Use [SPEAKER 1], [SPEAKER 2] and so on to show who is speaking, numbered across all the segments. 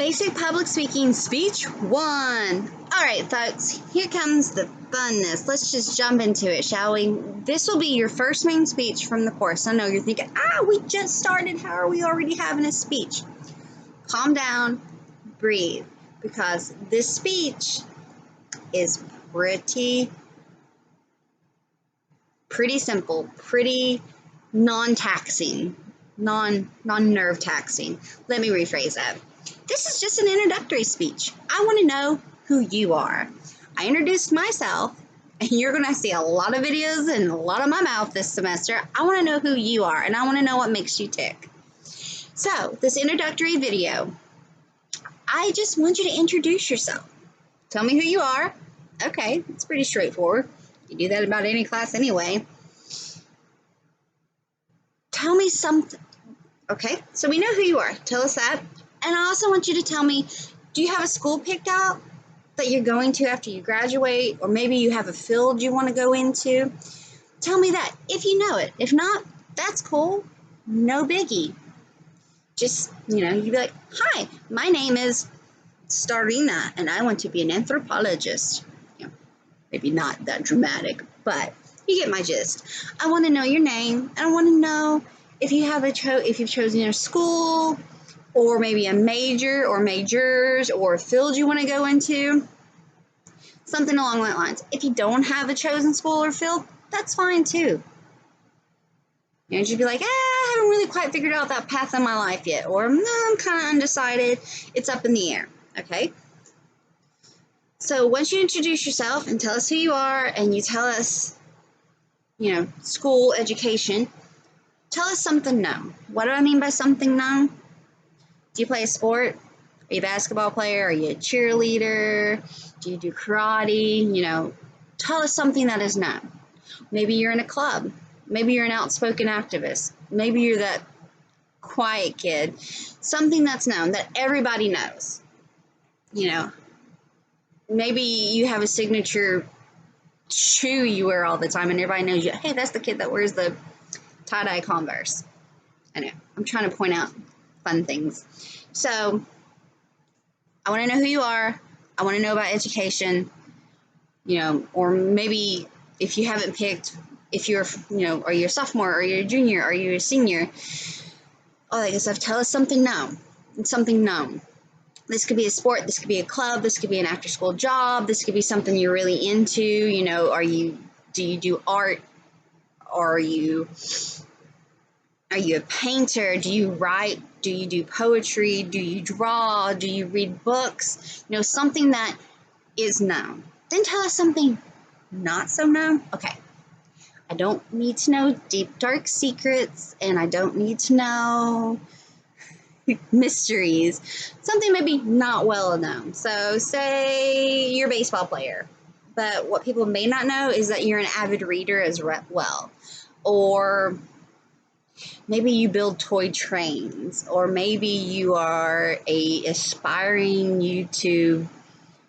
[SPEAKER 1] Basic public speaking speech 1. All right, folks, here comes the funness. Let's just jump into it, shall we? This will be your first main speech from the course. I know you're thinking, we just started. How are we already having a speech? Calm down, breathe, because this speech is pretty simple, pretty non-taxing, non-nerve taxing. Let me rephrase that. This is just an introductory speech. I want to know who you are. I introduced myself, and you're going to see a lot of videos and a lot of my mouth this semester. I want to know who you are, and I want to know what makes you tick. So, this introductory video, I just want you to introduce yourself. Tell me who you are. Okay, it's pretty straightforward. You do that about any class anyway. Tell me something. Okay, so we know who you are. Tell us that. And I also want you to tell me, do you have a school picked out that you're going to after you graduate? Or maybe you have a field you want to go into? Tell me that, if you know it. If not, that's cool. No biggie. Just, you'd be like, hi, my name is Starina, and I want to be an anthropologist. Maybe not that dramatic, but you get my gist. I want to know your name, and I want to know if you have if you've chosen a school, or maybe a major or majors or a field you want to go into. Something along that lines. If you don't have a chosen school or field, that's fine too. You'd be like, I haven't really quite figured out that path in my life yet, or no, I'm kind of undecided. It's up in the air, okay? So once you introduce yourself and tell us who you are, and you tell us, school, education, tell us something known. What do I mean by something known? Do you play a sport? Are you a basketball player? Are you a cheerleader? Do you do karate? Tell us something that is known. Maybe you're in a club. Maybe you're an outspoken activist. Maybe you're that quiet kid. Something that's known, that everybody knows. Maybe you have a signature shoe you wear all the time, and everybody knows you. Hey, that's the kid that wears the tie-dye Converse. I know. I'm trying to point out fun things. So, I want to know who you are. I want to know about education. Or maybe if you haven't picked, if you're, are you a sophomore, or you're a junior, or you're a senior, all that good stuff. Tell us something known. It's something known. This could be a sport, this could be a club, this could be an after-school job, this could be something you're really into. Do you do art? Are you a painter? Do you write? Do you do poetry? Do you draw? Do you read books? Something that is known. Then tell us something not so known. Okay. I don't need to know deep, dark secrets, and I don't need to know mysteries. Something maybe not well known. So say you're a baseball player, but what people may not know is that you're an avid reader as well. Or maybe you build toy trains, or maybe you are a aspiring YouTube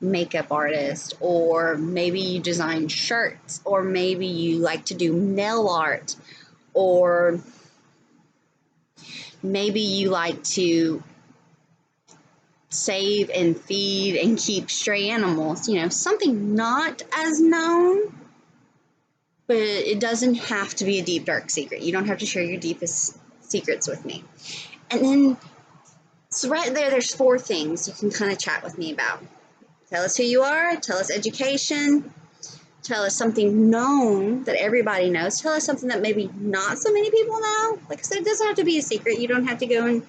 [SPEAKER 1] makeup artist, or maybe you design shirts, or maybe you like to do nail art, or maybe you like to save and feed and keep stray animals. Something not as known, but it doesn't have to be a deep, dark secret. You don't have to share your deepest secrets with me. And then, so right there's 4 things you can kind of chat with me about. Tell us who you are. Tell us education. Tell us something known that everybody knows. Tell us something that maybe not so many people know. Like I said, it doesn't have to be a secret. You don't have to go and,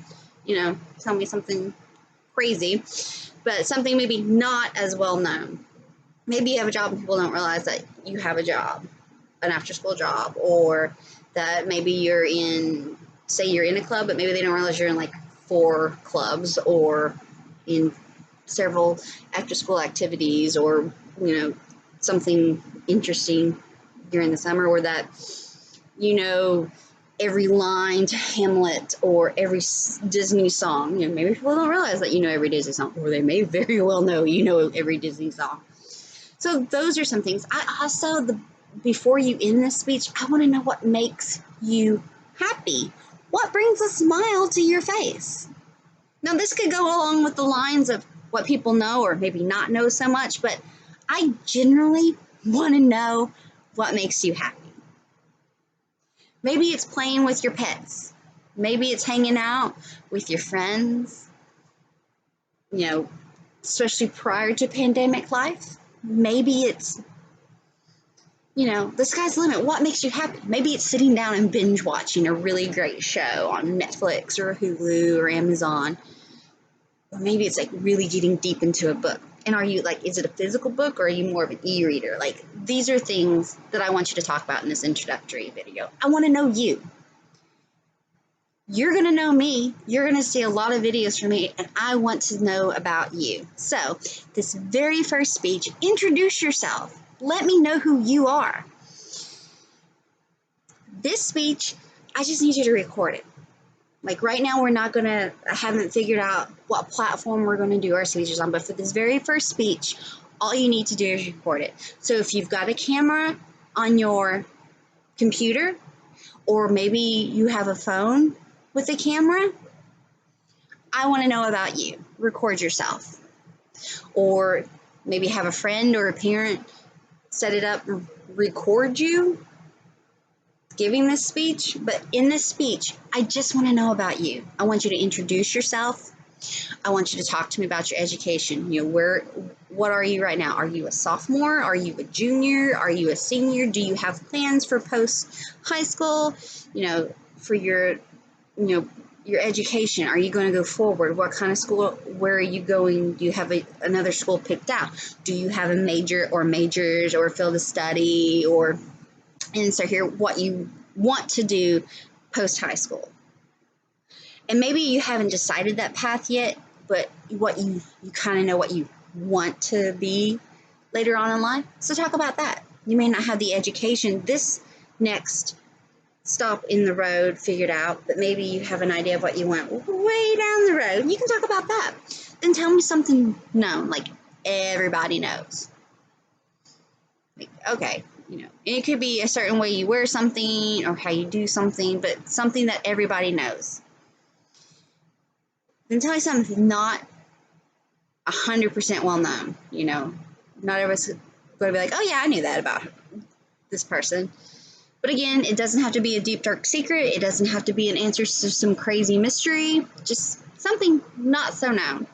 [SPEAKER 1] tell me something crazy, but something maybe not as well known. Maybe you have a job and people don't realize that you have a job, an after-school job, or that maybe you're in a club, but maybe they don't realize you're in like 4 clubs, or in several after-school activities, or, something interesting during the summer, or that, every line to Hamlet or every Disney song. Maybe people don't realize that you know every Disney song, or they may very well know every Disney song. So those are some things. I also, before you end this speech, I want to know what makes you happy. What brings a smile to your face? Now, this could go along with the lines of what people know or maybe not know so much, but I generally want to know what makes you happy. Maybe it's playing with your pets. Maybe it's hanging out with your friends, you know, especially prior to pandemic life. Maybe it's, the sky's the limit. What makes you happy? Maybe it's sitting down and binge watching a really great show on Netflix or Hulu or Amazon. Or maybe it's like really getting deep into a book. And are you like, is it a physical book or are you more of an e-reader? Like, these are things that I want you to talk about in this introductory video. I want to know you. You're going to know me. You're going to see a lot of videos from me, and I want to know about you. So, this very first speech, introduce yourself. Let me know who you are. This speech, I just need you to record it. Like right now, I haven't figured out what platform we're going to do our speeches on, but for this very first speech, all you need to do is record it. So if you've got a camera on your computer, or maybe you have a phone with a camera, I want to know about you. Record yourself. Or maybe have a friend or a parent set it up and record you giving this speech. But in this speech, I just want to know about you. I want you to introduce yourself. I want you to talk to me about your education. What are you right now? Are you a sophomore? Are you a junior? Are you a senior? Do you have plans for post high school? For your education. Are you going to go forward? What kind of school? Where are you going? Do you have another school picked out? Do you have a major or majors or field of study or insert here what you want to do post high school? And maybe you haven't decided that path yet, but what you kind of know what you want to be later on in life. So talk about that. You may not have the education this next stop in the road figured out, but maybe you have an idea of what you want way down the road. You can talk about that. Then tell me something known, like everybody knows. Like, okay, it could be a certain way you wear something or how you do something, but something that everybody knows. Then tell me something not 100% well known. Not everyone's going to be like, oh yeah, I knew that about this person. But again, it doesn't have to be a deep, dark secret. It doesn't have to be an answer to some crazy mystery. Just something not so known.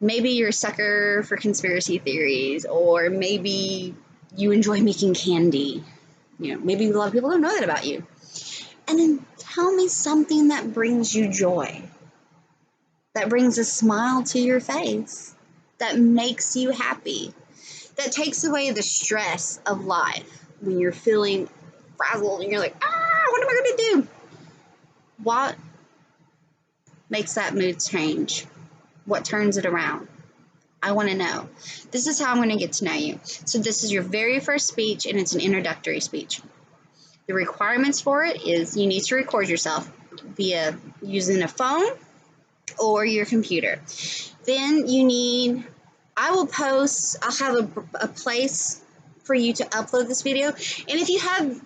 [SPEAKER 1] Maybe you're a sucker for conspiracy theories, or maybe you enjoy making candy. Maybe a lot of people don't know that about you. And then tell me something that brings you joy, that brings a smile to your face, that makes you happy, that takes away the stress of life when you're feeling frazzled and you're like, what am I going to do? What makes that mood change? What turns it around? I want to know. This is how I'm going to get to know you. So this is your very first speech, and it's an introductory speech. The requirements for it is you need to record yourself via using a phone or your computer. Then I'll have a place for you to upload this video. And if you have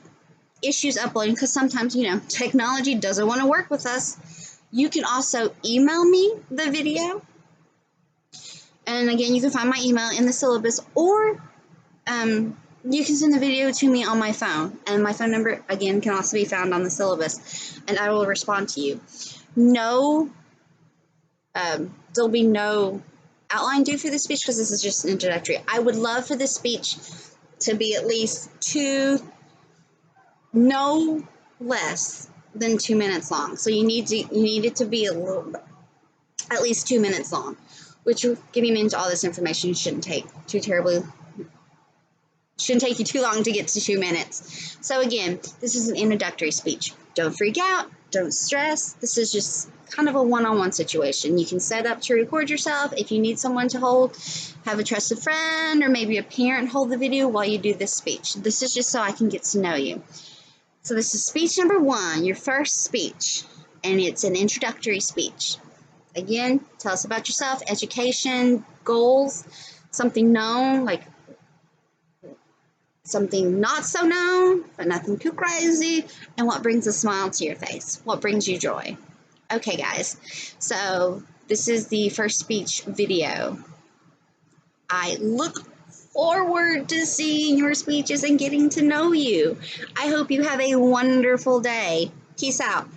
[SPEAKER 1] issues uploading, because sometimes, technology doesn't want to work with us, you can also email me the video. And again, you can find my email in the syllabus, or you can send the video to me on my phone. And my phone number, again, can also be found on the syllabus, and I will respond to you. There'll be no outline due for this speech because this is just an introductory. I would love for this speech to be at least no less than 2 minutes long. So you need it to be at least 2 minutes long, which, getting into all this information shouldn't take you too long to get to 2 minutes. So again, this is an introductory speech. Don't freak out. Don't stress. This is just kind of a one-on-one situation. You can set up to record yourself. If you need someone to have a trusted friend or maybe a parent hold the video while you do this speech. This is just so I can get to know you. So this is speech number 1, your first speech, and it's an introductory speech. Again, tell us about yourself, education, goals, something known, like something not so known, but nothing too crazy, and what brings a smile to your face, what brings you joy. Okay, guys, so This is the first speech video. I look forward to seeing your speeches and getting to know you. I hope you have a wonderful day. Peace out.